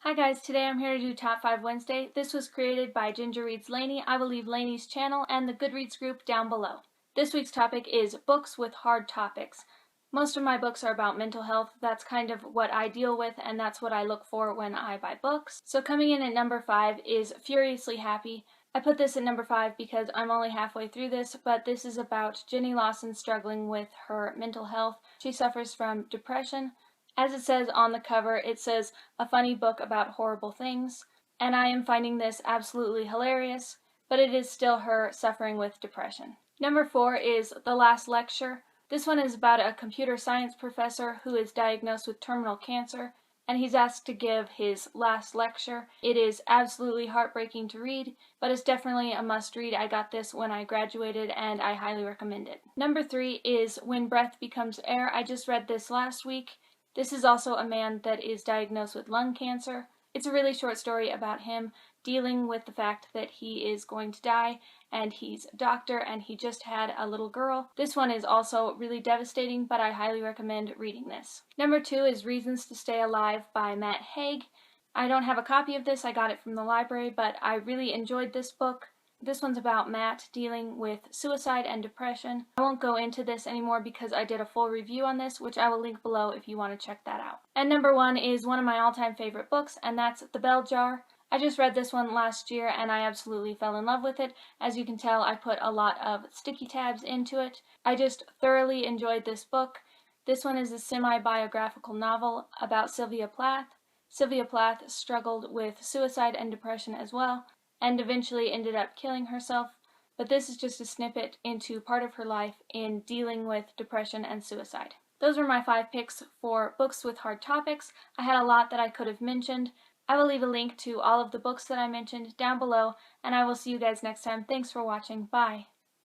Hi guys, today I'm here to do Top 5 Wednesday. This was created by Ginger Reads Lainey. I will leave Lainey's channel and the Goodreads group down below. This week's topic is books with hard topics. Most of my books are about mental health. That's kind of what I deal with, and that's what I look for when I buy books. So coming in at number 5 is Furiously Happy. I put this at number 5 because I'm only halfway through this, but this is about Jenny Lawson struggling with her mental health. She suffers from depression. As it says on the cover, it says, "A funny book about horrible things," and I am finding this absolutely hilarious, but it is still her suffering with depression. Number 4 is The Last Lecture. This one is about a computer science professor who is diagnosed with terminal cancer, and he's asked to give his last lecture. It is absolutely heartbreaking to read, but it's definitely a must-read. I got this when I graduated, and I highly recommend it. Number 3 is When Breath Becomes Air. I just read this last week. This is also a man that is diagnosed with lung cancer. It's a really short story about him dealing with the fact that he is going to die, and he's a doctor, and he just had a little girl. This one is also really devastating, but I highly recommend reading this. Number 2 is Reasons to Stay Alive by Matt Haig. I don't have a copy of this, I got it from the library, but I really enjoyed this book. This one's about Matt dealing with suicide and depression. I won't go into this anymore because I did a full review on this, which I will link below if you want to check that out. And number 1 is one of my all-time favorite books, and that's The Bell Jar. I just read this one last year and I absolutely fell in love with it. As you can tell, I put a lot of sticky tabs into it. I just thoroughly enjoyed this book. This one is a semi-biographical novel about Sylvia Plath. Sylvia Plath struggled with suicide and depression as well, and eventually ended up killing herself, but this is just a snippet into part of her life in dealing with depression and suicide. Those were my 5 picks for books with hard topics. I had a lot that I could have mentioned. I will leave a link to all of the books that I mentioned down below, and I will see you guys next time. Thanks for watching. Bye!